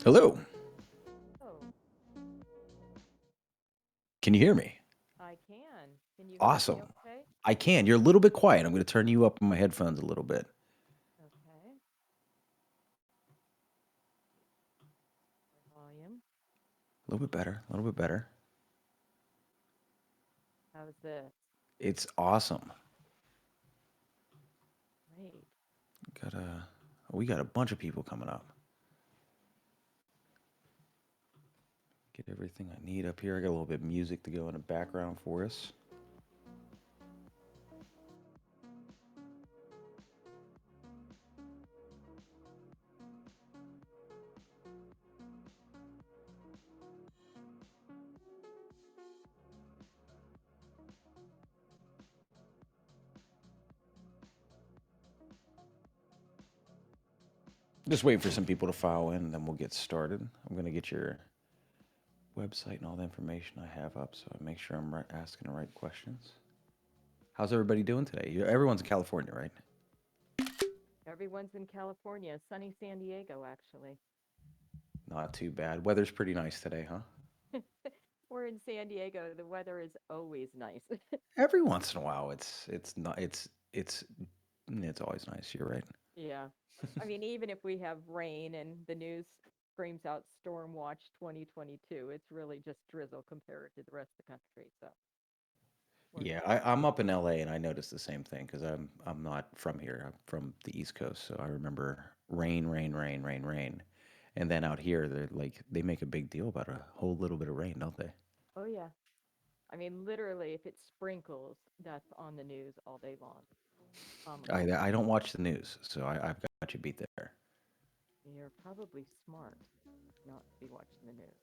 Hello. Oh, Can you hear me? I can. Can you hear me Awesome. okay? I can. You're a little bit quiet. I'm going to turn you up on my headphones a little bit. Okay. For volume. A little bit better. A little bit better. How's this? It's awesome. Great. Got a we got a bunch of people coming up. Get everything I need up here. I got a little bit of music to go in the background for us. Just waiting for some people to file in, and then we'll get started. I'm going to get your website and all the information I have up so I make sure I'm asking the right questions. How's everybody doing today? Everyone's in California, right? Everyone's in California. Sunny San Diego, actually. Not too bad. Weather's pretty nice today, huh? We're in San Diego. The weather is always nice. Every once in a while, it's not it's always nice. You're right. Yeah. I mean, even if we have rain and the news screams out Storm Watch 2022, it's really just drizzle compared to the rest of the country. So we're Yeah, good. I'm up in LA and I noticed the same thing because I'm not from here. I'm from the East Coast, so I remember rain, rain, rain, rain, rain, and then out here they make a big deal about a whole little bit of rain, don't they? Oh, yeah. I mean, literally, if it sprinkles, that's on the news all day long. I Comical. I don't watch the news, so I've got you beat there. You're probably smart not to be watching the news.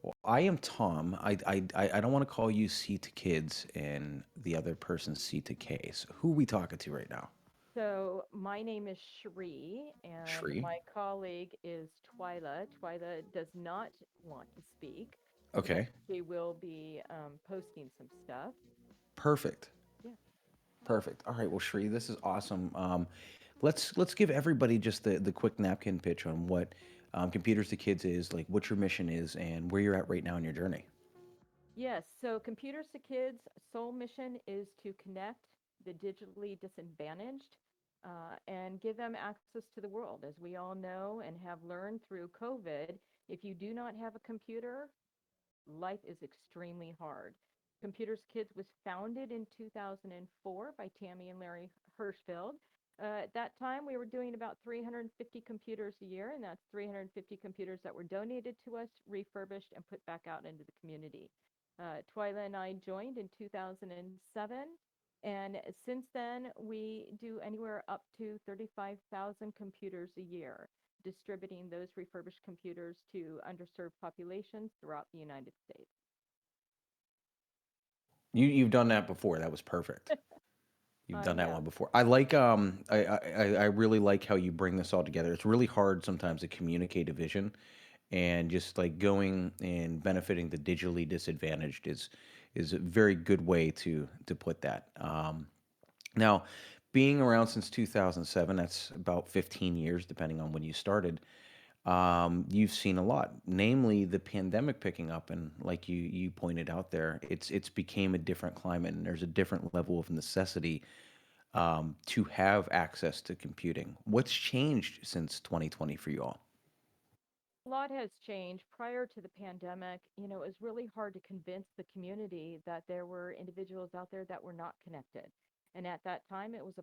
Well, I am Tom. I don't want to call you C to kids and the other person C to K. So who are we talking to right now? So my name is Shri, and Shri. my colleague is Twyla. Twyla does not want to speak, but Okay. she will be posting some stuff. Perfect. Yeah. Perfect. All right. Well, Shri, this is awesome. Let's give everybody just the quick napkin pitch on what Computers to Kids is, like what your mission is, and where you're at right now in your journey. Yes. So Computers to Kids' sole mission is to connect the digitally disadvantaged and give them access to the world. As we all know and have learned through COVID, if you do not have a computer, life is extremely hard. Computers Kids was founded in 2004 by Tammy and Larry Hirschfeld. At that time, we were doing about 350 computers a year, and that's 350 computers that were donated to us, refurbished, and put back out into the community. Twyla and I joined in 2007, and since then, we do anywhere up to 35,000 computers a year, distributing those refurbished computers to underserved populations throughout the United States. You've done that before. That was perfect. You've I done that have. one before. I like I really like how you bring this all together. It's really hard sometimes to communicate a vision, and just like going and benefiting the digitally disadvantaged is a very good way to put that. Now, being around since 2007, that's about 15 years, depending on when you started. You've seen a lot, namely the pandemic picking up, and like you pointed out there, it's became a different climate, and there's a different level of necessity to have access to computing. What's changed since 2020 for you all? A lot has changed. Prior to the pandemic, it was really hard to convince the community that there were individuals out there that were not connected. And at that time, it was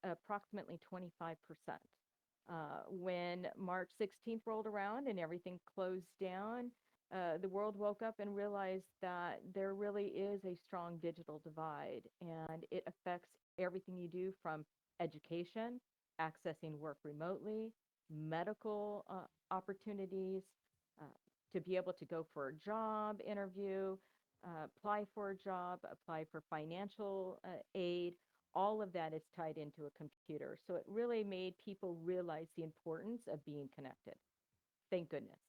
approximately 25%. When March 16th rolled around and everything closed down, the world woke up and realized that there really is a strong digital divide, and it affects everything you do from education, accessing work remotely, medical opportunities, uh, to be able to go for a job interview, apply for a job, apply for financial aid. All of that is tied into a computer. So it really made people realize the importance of being connected. Thank goodness.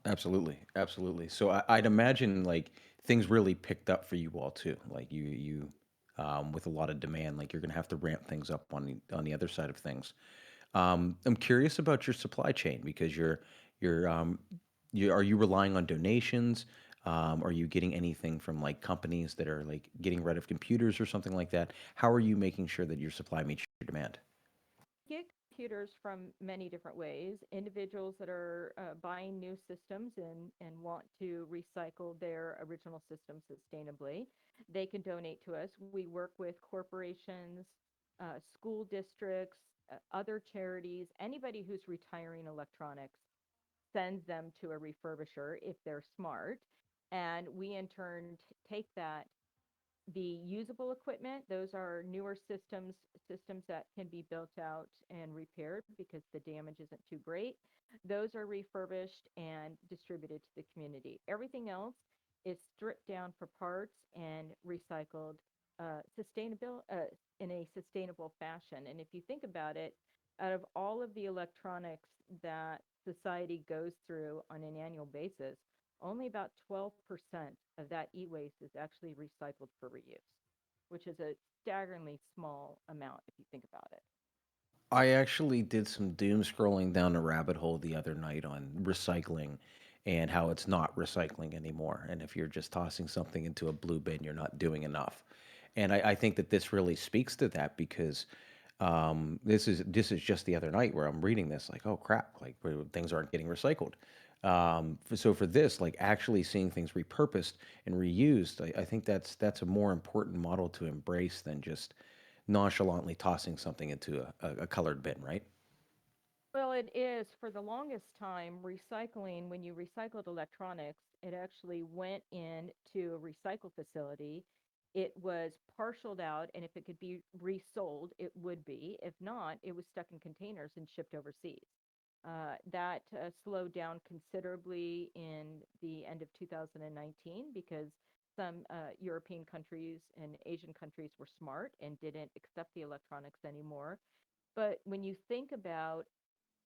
Absolutely, absolutely. So I'd imagine like things really picked up for you all too. Like with a lot of demand, like you're gonna have to ramp things up on the other side of things. I'm curious about your supply chain because You're are you relying on donations? Are you getting anything from like companies that are like getting rid of computers or something like that? How are you making sure that your supply meets your demand? Get computers from many different ways. Individuals that are buying new systems and want to recycle their original system sustainably, they can donate to us. We work with corporations, school districts, other charities, anybody who's retiring electronics sends them to a refurbisher if they're smart. And we in turn take that the usable equipment, those are newer systems that can be built out and repaired because the damage isn't too great. Those are refurbished and distributed to the community. Everything else is stripped down for parts and recycled sustainable in a sustainable fashion. And if you think about it, out of all of the electronics that society goes through on an annual basis, only about 12% of that e-waste is actually recycled for reuse, which is a staggeringly small amount if you think about it. I actually did some doom scrolling down a rabbit hole the other night on recycling and how it's not recycling anymore. And if you're just tossing something into a blue bin, you're not doing enough. And I think that this really speaks to that because this is just the other night where I'm reading this like, oh crap, like things aren't getting recycled. So for this, like actually seeing things repurposed and reused, I think that's a more important model to embrace than just nonchalantly tossing something into a colored bin, right? Well, it is for the longest time recycling. When you recycled electronics, it actually went into a recycle facility. It was partialed out, and if it could be resold, it would be. If not, it was stuck in containers and shipped overseas. That slowed down considerably in the end of 2019 because some European countries and Asian countries were smart and didn't accept the electronics anymore. But when you think about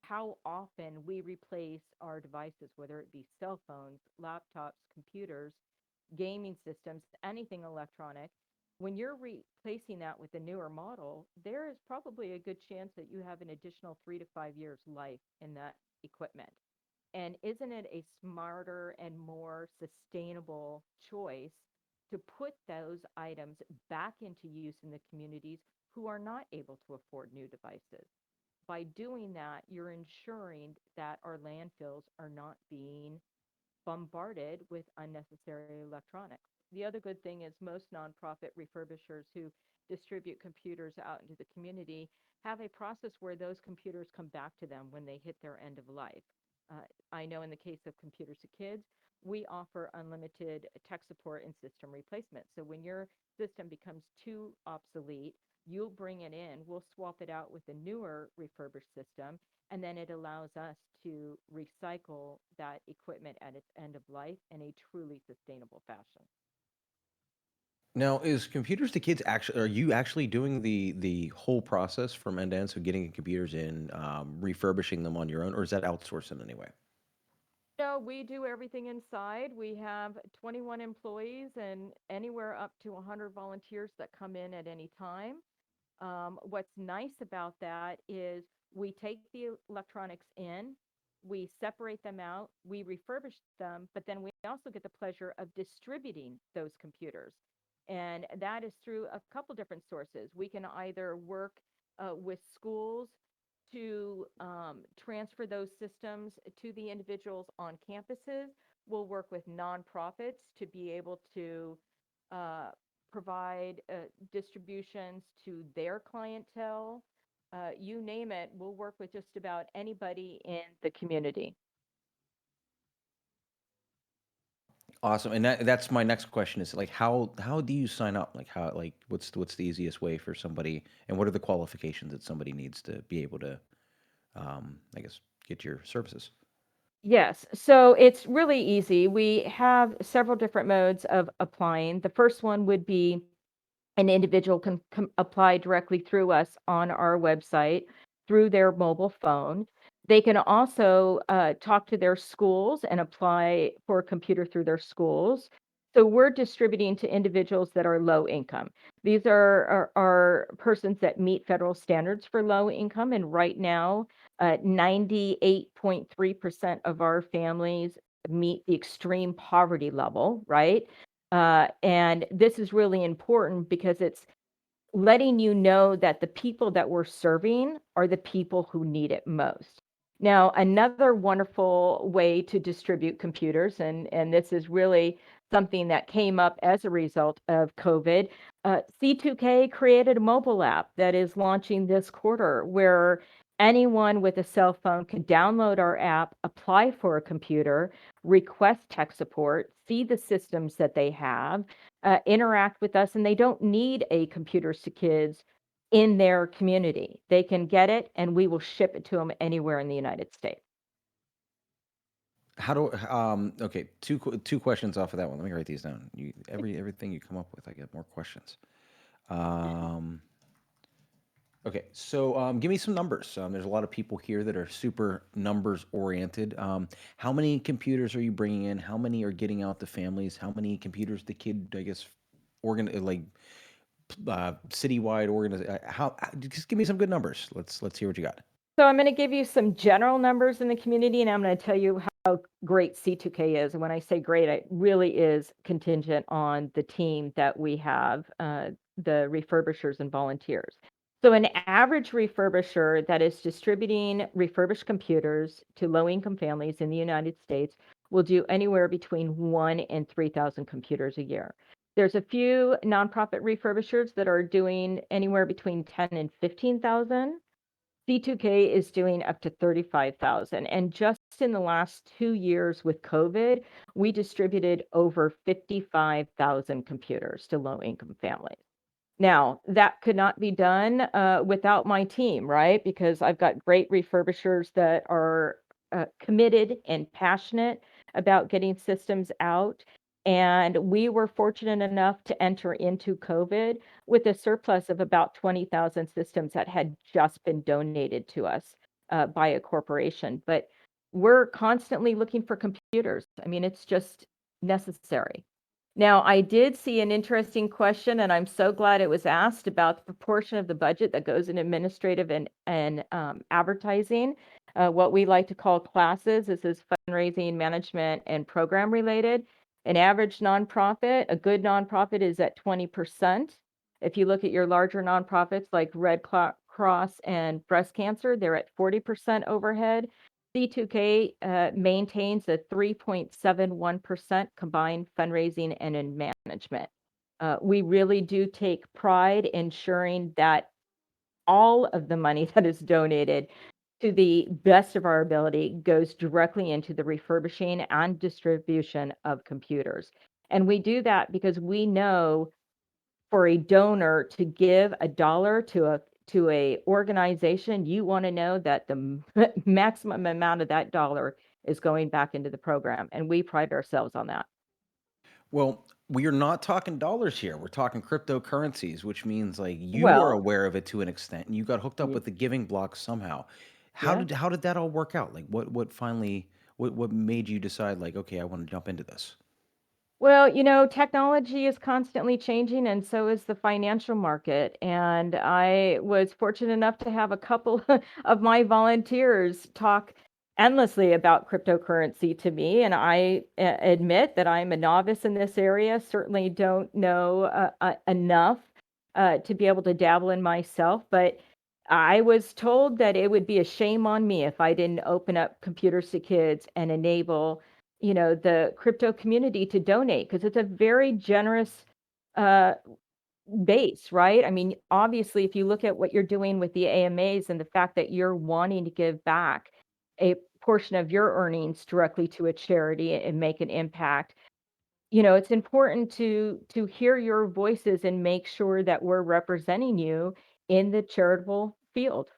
how often we replace our devices, whether it be cell phones, laptops, computers, gaming systems, anything electronic, when you're replacing that with a newer model, there is probably a good chance that you have an additional 3 to 5 years life in that equipment. And isn't it a smarter and more sustainable choice to put those items back into use in the communities who are not able to afford new devices? By doing that, you're ensuring that our landfills are not being bombarded with unnecessary electronics. The other good thing is most nonprofit refurbishers who distribute computers out into the community have a process where those computers come back to them when they hit their end of life. Uh, I know in the case of Computers to Kids, we offer unlimited tech support and system replacement. So when your system becomes too obsolete, you'll bring it in, we'll swap it out with a newer refurbished system, and then it allows us to recycle that equipment at its end of life in a truly sustainable fashion. Now, is computers to kids actually? Are you actually doing the whole process from end to end? So getting computers in, refurbishing them on your own, or is that outsourced in any way? No, we do everything inside. We have 21 employees and anywhere up to 100 volunteers that come in at any time. What's nice about that is we take the electronics in, we separate them out, we refurbish them, but then we also get the pleasure of distributing those computers. And that is through a couple different sources. We can either work with schools to transfer those systems to the individuals on campuses. We'll work with nonprofits to be able to uh, provide distributions to their clientele. You name it, we'll work with just about anybody in the community. Awesome, and that's my next question is like how do you sign up? Like how like what's the easiest way for somebody, and what are the qualifications that somebody needs to be able to, I guess, get your services? Yes, so it's really easy. We have several different modes of applying. The first one would be an individual can apply directly through us on our website through their mobile phone. They can also talk to their schools and apply for a computer through their schools. So we're distributing to individuals that are low income. These are persons that meet federal standards for low income. And right now, 98.3% of our families meet the extreme poverty level, right? And this is really important because it's letting you know that the people that we're serving are the people who need it most. Now, another wonderful way to distribute computers, and this is really something that came up as a result of COVID. C2K created a mobile app that is launching this quarter where anyone with a cell phone can download our app, apply for a computer, request tech support, see the systems that they have, interact with us, and they don't need a computers to kids in their community. They can get it, and we will ship it to them anywhere in the United States. How do okay, two questions off of that one. Let me write these down. Everything you come up with, I get more questions. Um, okay, so give me some numbers. There's a lot of people here that are super numbers oriented. How many computers are you bringing in? How many are getting out to families? How many computers the kid, I guess, like citywide organiz just give me some good numbers. Let's hear what you got. So I'm going to give you some general numbers in the community, and I'm going to tell you how great C2K is. And when I say great, it really is contingent on the team that we have, the refurbishers and volunteers. So an average refurbisher that is distributing refurbished computers to low-income families in the United States will do anywhere between 1 and 3,000 computers a year. There's a few nonprofit refurbishers that are doing anywhere between 10 and 15,000. C2K is doing up to 35,000. And just in the last 2 years with COVID, we distributed over 55,000 computers to low income families. Now, that could not be done without my team, right? Because I've got great refurbishers that are committed and passionate about getting systems out. And we were fortunate enough to enter into COVID with a surplus of about 20,000 systems that had just been donated to us by a corporation. But we're constantly looking for computers. I mean, it's just necessary. Now, I did see an interesting question, and I'm so glad it was asked about the proportion of the budget that goes in administrative and advertising. What we like to call classes. This is fundraising, management, and program related. An average nonprofit, a good nonprofit, is at 20%. If you look at your larger nonprofits like Red Cross and breast cancer, they're at 40% overhead. C2K maintains a 3.71% combined fundraising and in management. We really do take pride ensuring that all of the money that is donated to the best of our ability goes directly into the refurbishing and distribution of computers. And we do that because we know for a donor to give a dollar to a organization, you want to know that the maximum amount of that dollar is going back into the program, and we pride ourselves on that. Well, we are not talking dollars here. We're talking cryptocurrencies, which means like you are Well, aware of it to an extent, and you got hooked up ye with the giving block somehow. yeah. How did that all work out? Like what finally what made you decide like okay, I want to jump into this? Well, technology is constantly changing, and so is the financial market. And I was fortunate enough to have a couple of my volunteers talk endlessly about cryptocurrency to me. And I admit that I'm a novice in this area, certainly don't know enough to be able to dabble in myself. But I was told that it would be a shame on me if I didn't open up computers to kids and enable the crypto community to donate because it's a very generous uh, base, right? I mean, obviously, if you look at what you're doing with the AMAs and the fact that you're wanting to give back a portion of your earnings directly to a charity and make an impact, it's important to hear your voices and make sure that we're representing you in the charitable field.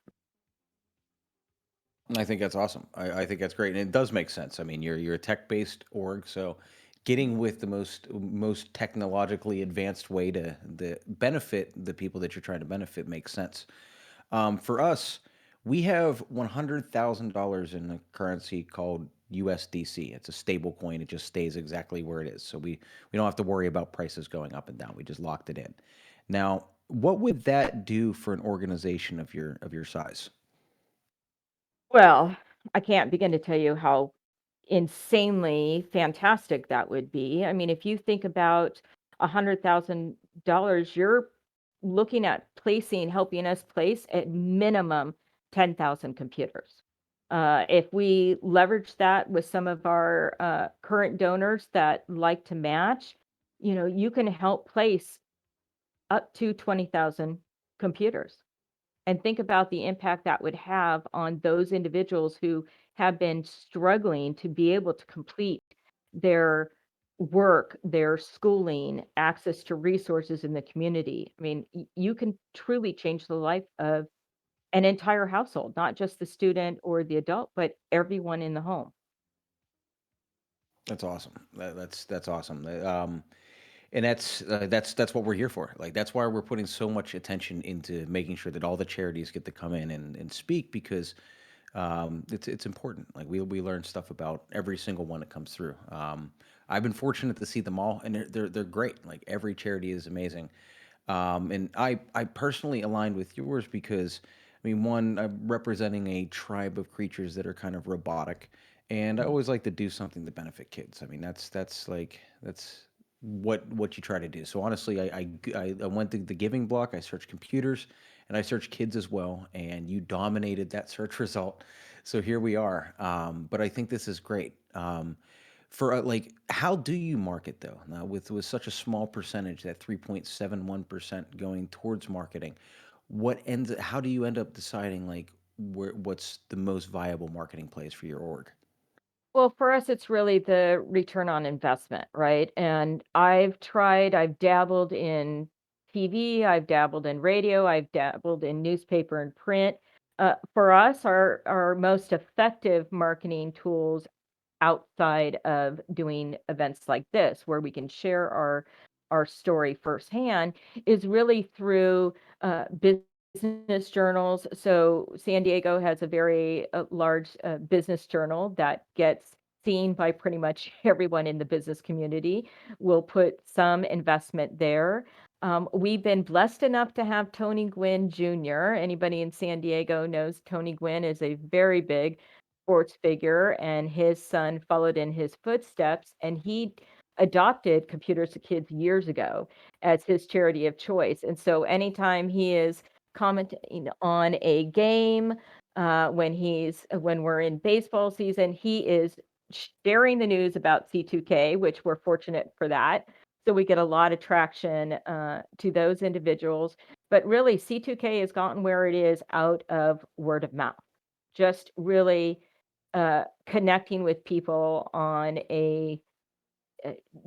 I think that's awesome. I think that's great, and it does make sense. I mean, you're a tech based org, so getting with the most technologically advanced way to the benefit the people that you're trying to benefit makes sense. For us, we have $100,000 in a currency called USDC. It's a stable coin. It just stays exactly where it is. So we don't have to worry about prices going up and down. We just locked it in. Now, what would that do for an organization of your size? Well, I can't begin to tell you how insanely fantastic that would be. I mean, if you think about $100,000, you're looking at helping us place at minimum 10,000 computers. If we leverage that with some of our current donors that like to match, you can help place up to 20,000 computers. And think about the impact that would have on those individuals who have been struggling to be able to complete their work, their schooling, access to resources in the community. I mean, you can truly change the life of an entire household, not just the student or the adult, but everyone in the home. That's awesome. That's awesome. And that's what we're here for. Like that's why we're putting so much attention into making sure that all the charities get to come in and speak because it's important. Like we learn stuff about every single one that comes through. I've been fortunate to see them all, and they're great. Like every charity is amazing. And I personally aligned with yours because, I mean, one, I'm representing a tribe of creatures that are kind of robotic, and I Mhm. always like to do something to benefit kids. I mean, that's what you try to do. So honestly, I went to the giving block. I searched computers, and I searched kids as well, and you dominated that search result. So here we are. But I think this is great. For like, how do you market though? Now, with such a small percentage, that 3.71% going towards marketing, how do you end up deciding like what's the most viable marketing plays for your org? Well, for us, it's really the return on investment, right? And I've dabbled in TV, I've dabbled in radio, I've dabbled in newspaper and print. For us, our most effective marketing tools outside of doing events like this, where we can share our story firsthand, is really through business journals. So San Diego has a very large business journal that gets seen by pretty much everyone in the business community. We'll put some investment there. We've been blessed enough to have Tony Gwynn Jr. Anybody in San Diego knows Tony Gwynn is a very big sports figure, and his son followed in his footsteps, and he adopted Computers to Kids years ago as his charity of choice. And so anytime he is commenting on a game, when we're in baseball season, he is sharing the news about C2K, which we're fortunate for that. So we get a lot of traction to those individuals. But really, C2K has gotten where it is out of word of mouth, just really connecting with people on a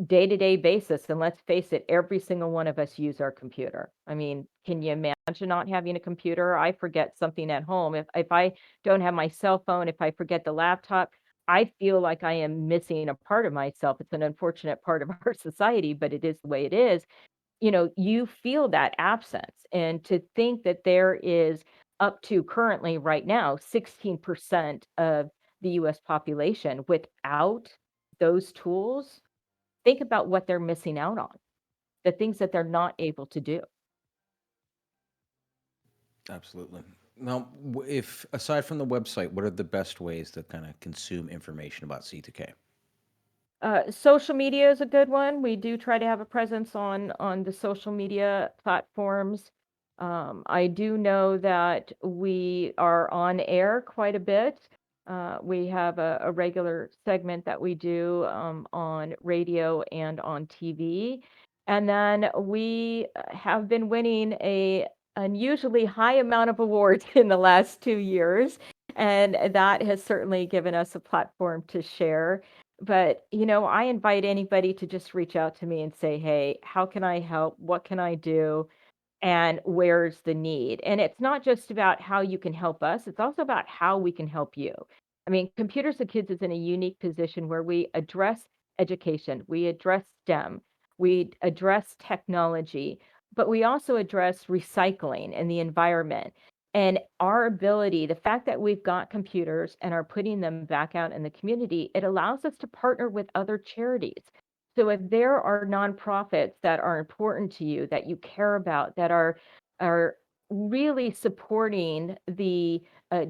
day-to-day basis. And let's face it, every single one of us use our computer. I mean, can you imagine not having a computer? I forget something at home. If I don't have my cell phone, if I forget the laptop, I feel like I am missing a part of myself. It's an unfortunate part of our society, but it is the way it is. You feel that absence. And to think that there is up to currently right now 16% of the US population without those tools, think about what they're missing out on, the things that they're not able to do. Absolutely. Now, if aside from the website, what are the best ways to kind of consume information about C2K? Social media is a good one. We do try to have a presence on the social media platforms. I do know that we are on air quite a bit. We have a regular segment that we do on radio and on TV. And then we have been winning a unusually high amount of awards in the last 2 years. And that has certainly given us a platform to share. But, I invite anybody to just reach out to me and say, "Hey, how can I help? What can I do? And where's the need?" And it's not just about how you can help us, it's also about how we can help you. I mean, Computers and Kids is in a unique position where we address education, we address STEM, we address technology, but we also address recycling and the environment. And our ability, the fact that we've got computers and are putting them back out in the community, it allows us to partner with other charities. So if there are nonprofits that are important to you, that you care about, that are really supporting the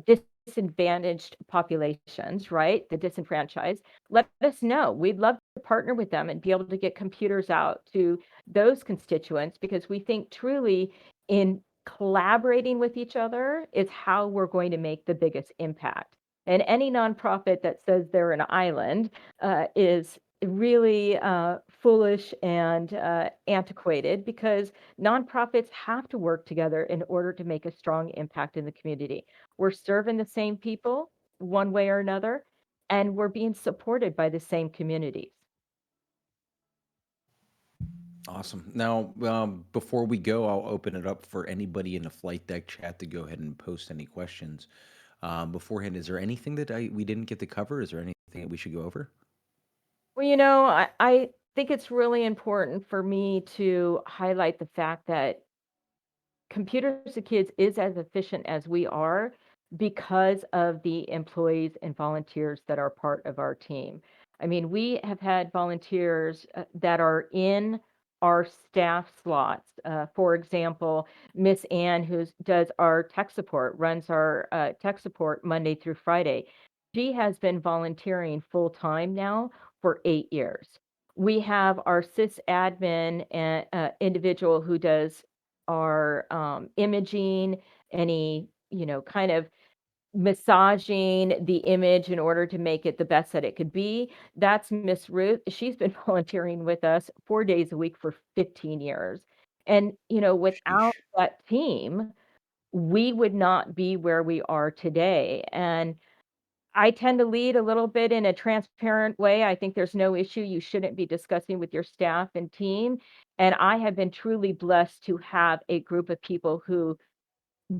disadvantaged populations, right? The disenfranchised, let us know. We'd love to partner with them and be able to get computers out to those constituents because we think truly in collaborating with each other is how we're going to make the biggest impact. And any nonprofit that says they're an island is really foolish and antiquated because nonprofits have to work together in order to make a strong impact in the community. We're serving the same people one way or another, and we're being supported by the same communities. Awesome. Now, before we go, I'll open it up for anybody in the flight deck chat to go ahead and post any questions. Beforehand, is there anything that we didn't get to cover? Is there anything that we should go over? Well, I think it's really important for me to highlight the fact that Computers to Kids is as efficient as we are because of the employees and volunteers that are part of our team. I mean, we have had volunteers that are in our staff slots. For example, Miss Ann, who does our tech support, runs our tech support Monday through Friday. She has been volunteering full time now for 8 years. We have our sysadmin individual who does our imaging, any, kind of massaging the image in order to make it the best that it could be. That's Miss Ruth. She's been volunteering with us 4 days a week for 15 years. And, without Sheesh. that team, we would not be where we are today. And I tend to lead a little bit in a transparent way. I think there's no issue you shouldn't be discussing with your staff and team. And I have been truly blessed to have a group of people who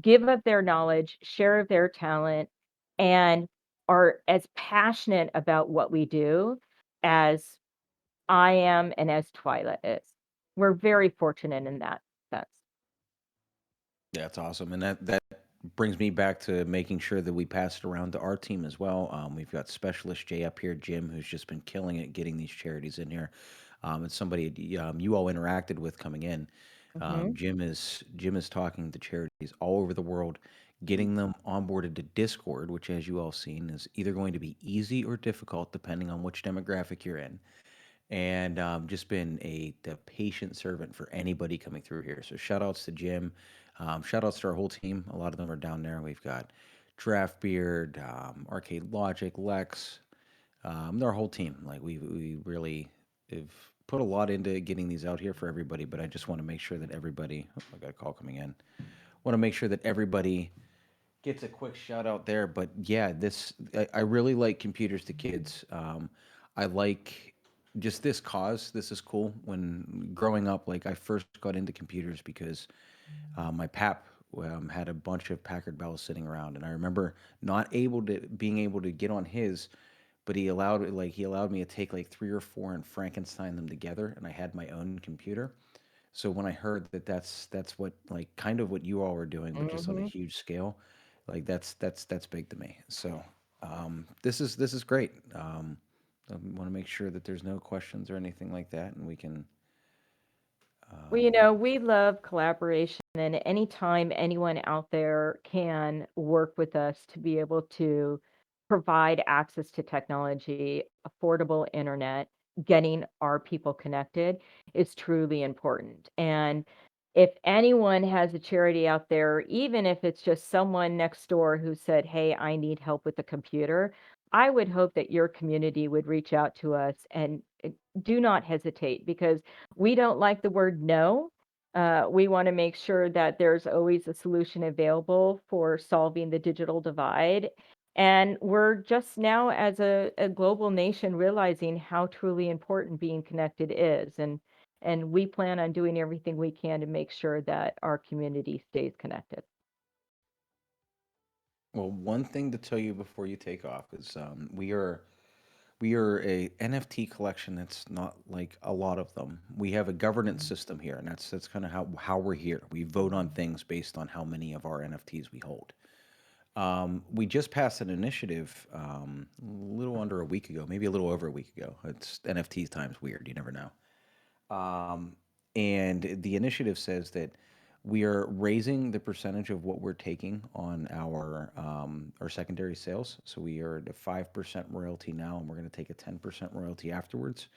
give of their knowledge, share of their talent, and are as passionate about what we do as I am and as Twyla is. We're very fortunate in that sense. That's awesome, and that brings me back to making sure that we pass it around to our team as well. We've got specialist Jay up here, Jim, who's just been killing it getting these charities in here. It's somebody you all interacted with coming in. Mhm. Jim is talking to charities all over the world, getting them onboarded to Discord, which, as you all seen, is either going to be easy or difficult depending on which demographic you're in, and just been the patient servant for anybody coming through here. So shout outs to Jim, shout outs to our whole team. A lot of them are down there. We've got Draftbeard, Arcade Logic, Lex, our whole team. Like we really have put a lot into getting these out here for everybody. But I just want to make sure that everybody. Oh, I got a call coming in. Want to make sure that everybody gets a quick shout out there. But yeah, I really like Computers to Kids. I like just this cause. This is cool. When growing up, like I first got into computers because my pap had a bunch of Packard Bells sitting around, and I remember not able to being able to get on his, but he allowed me to take like three or four and Frankenstein them together, and I had my own computer. So when I heard that that's what like kind of what you all were doing, but just on a Mhm. huge scale, like that's big to me. So this is great. I want to make sure that there's no questions or anything like that, and we can. Well, Um, we love collaboration, and anytime anyone out there can work with us to be able to provide access to technology, affordable internet, getting our people connected is truly important. And if anyone has a charity out there, even if it's just someone next door who said, "Hey, I need help with the computer," I would hope that your community would reach out to us and do not hesitate because we don't like the word no. We want to make sure that there's always a solution available for solving the digital divide. And we're just now, as a global nation, realizing how truly important being connected is. And we plan on doing everything we can to make sure that our community stays connected. well, one thing to tell you before you take off is We are a NFT collection that's not like a lot of them. We have a governance system here, and that's kind of how we're here. We vote on things based on how many of our NFTs we hold. We just passed an initiative a little under a week ago, maybe a little over a week ago. It's NFT time's weird. You never know. Um, and the initiative says that we are raising the percentage of what we're taking on our secondary sales. So we are at a 5% royalty now, and we're going to take a 10% royalty afterwards.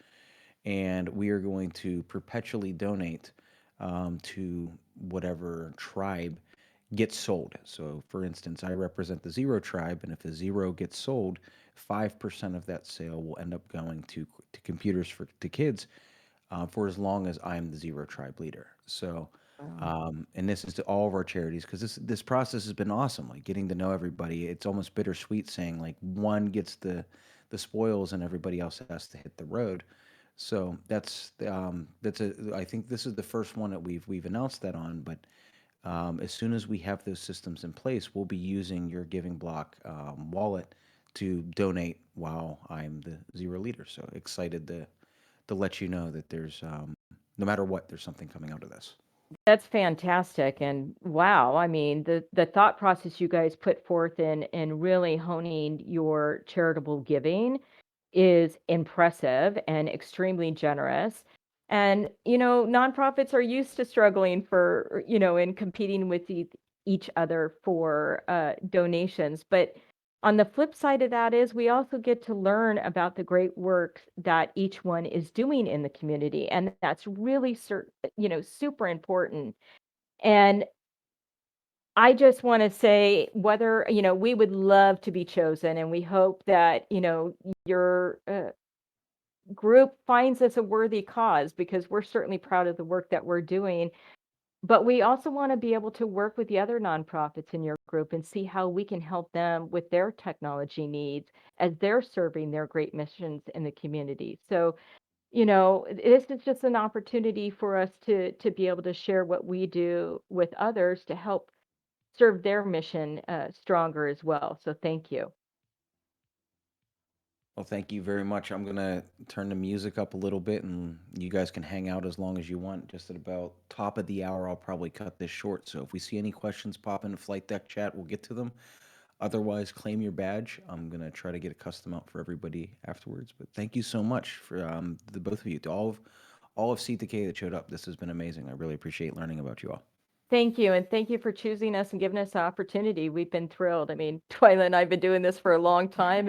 And we are going to perpetually donate to whatever tribe gets sold. So, for instance, I represent the Zero tribe, and if a Zero gets sold, 5% of that sale will end up going to computers for to kids for as long as I'm the Zero Tribe leader. So, Wow. and this is to all of our charities because this process has been awesome. Like getting to know everybody, it's almost bittersweet saying like one gets the spoils and everybody else has to hit the road. So that's a. I think this is the first one that we've announced that on, but as soon as we have those systems in place, we'll be using your Giving Block wallet to donate while I'm the Zero leader. So excited to let you know that there's no matter what, there's something coming out of this. That's fantastic, and wow, I mean, the thought process you guys put forth in really honing your charitable giving is impressive and extremely generous. And, nonprofits are used to struggling for, and competing with each other for donations. But on the flip side of that is we also get to learn about the great work that each one is doing in the community. And that's really, super important. And I just want to say whether, we would love to be chosen and we hope that, your group finds this a worthy cause because we're certainly proud of the work that we're doing. But we also want to be able to work with the other nonprofits in your group and see how we can help them with their technology needs as they're serving their great missions in the community. So, this is just an opportunity for us to be able to share what we do with others to help serve their mission stronger as well. So thank you. Well, thank you very much. I'm gonna turn the music up a little bit, and you guys can hang out as long as you want. Just at about top of the hour, I'll probably cut this short. So if we see any questions pop into flight deck chat, we'll get to them. Otherwise, claim your badge. I'm gonna try to get a custom out for everybody afterwards. But thank you so much for the both of you, to all of C2K that showed up. This has been amazing. I really appreciate learning about you all. Thank you, and thank you for choosing us and giving us the opportunity. We've been thrilled. I mean, Twyla and I've been doing this for a long time,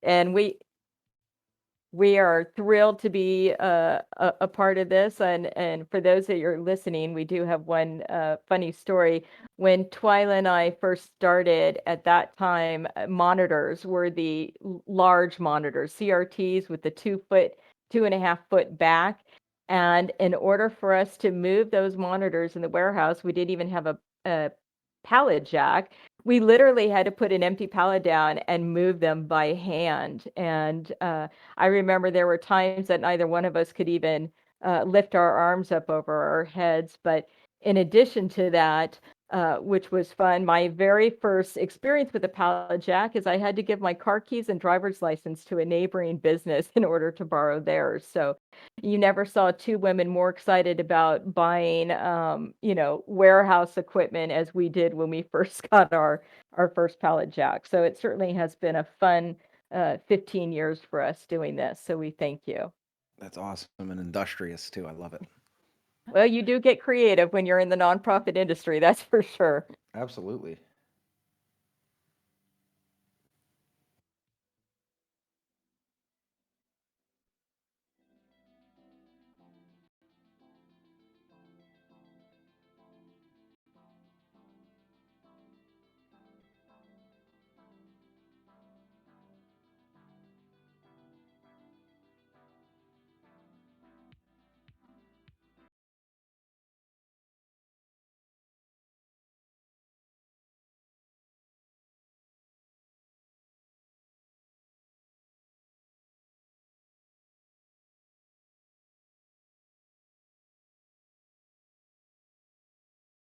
and we are thrilled to be a part of this. And for those that are listening, we do have one funny story. When Twyla and I first started, at that time, monitors were the large monitors, CRTs with the 2 foot, 2.5 foot back. And in order for us to move those monitors in the warehouse, we didn't even have a pallet jack. We literally had to put an empty pallet down and move them by hand. And I remember there were times that neither one of us could even lift our arms up over our heads. But in addition to that, which was fun, my very first experience with a pallet jack is I had to give my car keys and driver's license to a neighboring business in order to borrow theirs. So you never saw two women more excited about buying, warehouse equipment as we did when we first got our first pallet jack. So it certainly has been a fun 15 years for us doing this. So we thank you. That's awesome and industrious too. I love it. Well, you do get creative when you're in the nonprofit industry, that's for sure. Absolutely.